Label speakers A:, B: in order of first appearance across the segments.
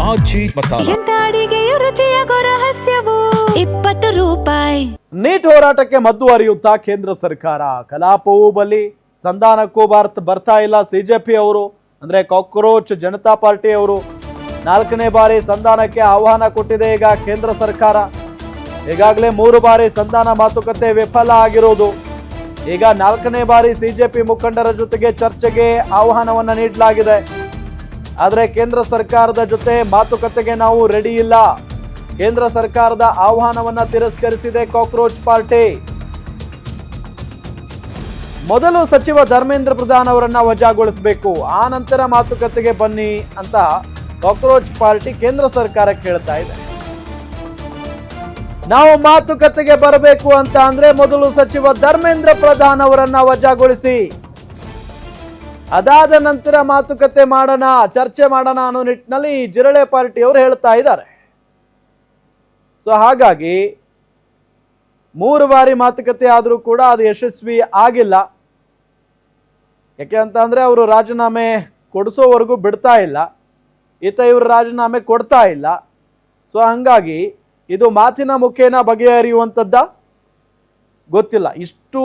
A: ಆಜಿ ಮಸಾಲ.
B: ಎಂತ ಅಡಿಗೆಯ ರುಚಿಯಾಗೋ ರಹಸ್ಯವು 20 ರೂಪಾಯಿ.
C: ನೀಟ್ ಹೋರಾಟಕ್ಕೆ ಮದ್ದು ಹರಿಯುತ್ತಾ ಕೇಂದ್ರ ಸರ್ಕಾರ. ಕಲಾಪವೂ ಬಲಿ, ಸಂಧಾನಕ್ಕೂ ಬರ್ತಾ ಇಲ್ಲ ಸಿಜೆಪಿ ಅವರು, ಅಂದ್ರೆ ಕಾಕ್ರೋಚ್ ಜನತಾ ಪಾರ್ಟಿ ಅವರು 4ನೇ ಬಾರಿ ಸಂಧಾನಕ್ಕೆ ಆಹ್ವಾನ ಕೊಟ್ಟಿದೆ ಈಗ ಕೇಂದ್ರ ಸರ್ಕಾರ. ಈಗಾಗಲೇ 3 ಬಾರಿ ಸಂಧಾನ ಮಾತುಕತೆ ವಿಫಲ ಆಗಿರೋದು. ಈಗ 4ನೇ ಬಾರಿ ಸಿಜೆಪಿ ಮುಖಂಡರ ಜೊತೆಗೆ ಚರ್ಚೆಗೆ ಆಹ್ವಾನವನ್ನ ನೀಡಲಾಗಿದೆ. ಆದರೆ ಕೇಂದ್ರ ಸರ್ಕಾರದ ಜೊತೆ ಮಾತುಕತೆಗೆ ನಾವು ರೆಡಿ ಇಲ್ಲ. ಕೇಂದ್ರ ಸರ್ಕಾರದ ಆಹ್ವಾನವನ್ನ ತಿರಸ್ಕರಿಸಿದೆ ಕಾಕ್ರೋಚ್ ಪಾರ್ಟಿ. ಮೊದಲು ಸಚಿವ ಧರ್ಮೇಂದ್ರ ಪ್ರಧಾನ್ ಅವರನ್ನ ವಜಾಗೊಳಿಸಬೇಕು, ಆ ನಂತರ ಮಾತುಕತೆಗೆ ಬನ್ನಿ ಅಂತ ಕಾಕ್ರೋಚ್ ಪಾರ್ಟಿ ಕೇಂದ್ರ ಸರ್ಕಾರಕ್ಕೆ ಹೇಳ್ತಾ ಇದೆ. ನಾವು ಮಾತುಕತೆಗೆ ಬರಬೇಕು ಅಂತ ಅಂದ್ರೆ ಮೊದಲು ಸಚಿವ ಧರ್ಮೇಂದ್ರ ಪ್ರಧಾನ್ ಅವರನ್ನ ವಜಾಗೊಳಿಸಿ, ಅದಾದ ನಂತರ ಮಾತುಕತೆ ಮಾಡೋಣ, ಚರ್ಚೆ ಮಾಡೋಣ ಅನ್ನೋ ನಿಟ್ಟಿನಲ್ಲಿ ಜಿರಳೆ ಪಾರ್ಟಿಯವರು ಹೇಳ್ತಾ ಇದ್ದಾರೆ. ಸೊ ಹಾಗಾಗಿ 3 ಬಾರಿ ಮಾತುಕತೆ ಆದರೂ ಕೂಡ ಅದು ಯಶಸ್ವಿ ಆಗಿಲ್ಲ. ಯಾಕೆ ಅಂತ ಅಂದ್ರೆ ಅವರು ರಾಜೀನಾಮೆ ಕೊಡಿಸೋವರೆಗೂ ಬಿಡ್ತಾ ಇಲ್ಲ, ಇವರು ರಾಜೀನಾಮೆ ಕೊಡ್ತಾ ಇಲ್ಲ. ಸೊ ಹಂಗಾಗಿ ಇದು ಮಾತಿನ ಮುಖೇನ ಬಗೆಹರಿಯುವಂಥದ್ದ ಗೊತ್ತಿಲ್ಲ. ಇಷ್ಟು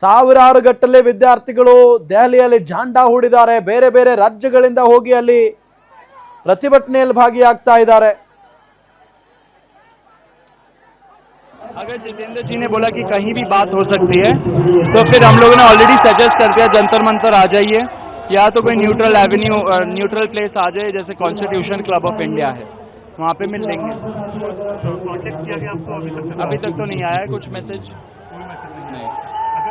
C: ಸಾವಿರಾರು ಗಟ್ಟಲೆ ವಿದ್ಯಾರ್ಥಿಗಳು ದೆಹಲಿಯಲ್ಲಿ ಜಾಂಡಾ ಹೂಡಿದ್ದಾರೆ, ಬೇರೆ ಬೇರೆ ರಾಜ್ಯಗಳಿಂದ ಹೋಗಿ ಅಲ್ಲಿ ಪ್ರತಿಭಟನೆಯಲ್ಲಿ ಭಾಗಿಯಾಗ್ತಾ ಇದ್ದಾರೆ.
D: अगर जितेंद्र जी ने बोला कि कहीं भी बात हो सकती है तो फिर हम लोगों ने ऑलरेडी सजेस्ट कर दिया जंतर मंतर आ जाइए, या तो कोई न्यूट्रल एवेन्यू न्यूट्रल प्लेस आ जाए, जैसे कॉन्स्टिट्यूशन क्लब ऑफ इंडिया है, वहाँ पे मिल लेंगे. अभी तक तो नहीं आया है कुछ मैसेज.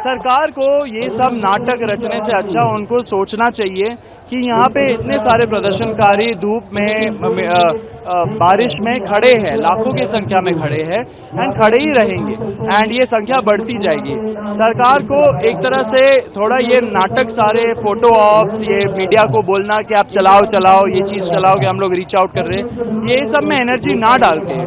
D: सरकार को ये सब नाटक रचने से अच्छा उनको सोचना चाहिए कि यहाँ पे इतने सारे प्रदर्शनकारी धूप में बारिश में खड़े हैं, लाखों की संख्या में खड़े हैं एंड खड़े ही रहेंगे एंड ये संख्या बढ़ती जाएगी. सरकार को एक तरह से थोड़ा ये नाटक सारे फोटो ऑफ ये मीडिया को बोलना कि आप चलाओ ये चीज़ चलाओ कि हम लोग रीच आउट कर रहे हैं, ये सब में एनर्जी ना डाल के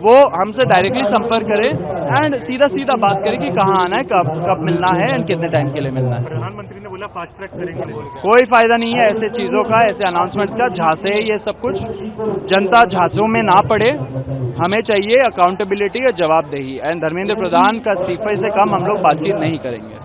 D: वो हमसे डायरेक्टली संपर्क करे एंड सीधा बात करे कि कहाँ आना है, कब मिलना है एंड कितने टाइम के लिए मिलना है. प्रधानमंत्री ने बोला फास्ट ट्रैक करेंगे. कोई फायदा नहीं है ऐसे चीजों का, ऐसे अनाउंसमेंट का. झांसे ये सब कुछ, जनता झांसों में ना पड़े. हमें चाहिए अकाउंटेबिलिटी और जवाबदेही एंड धर्मेंद्र प्रधान का इस्तीफे से कम हम लोग बातचीत नहीं करेंगे.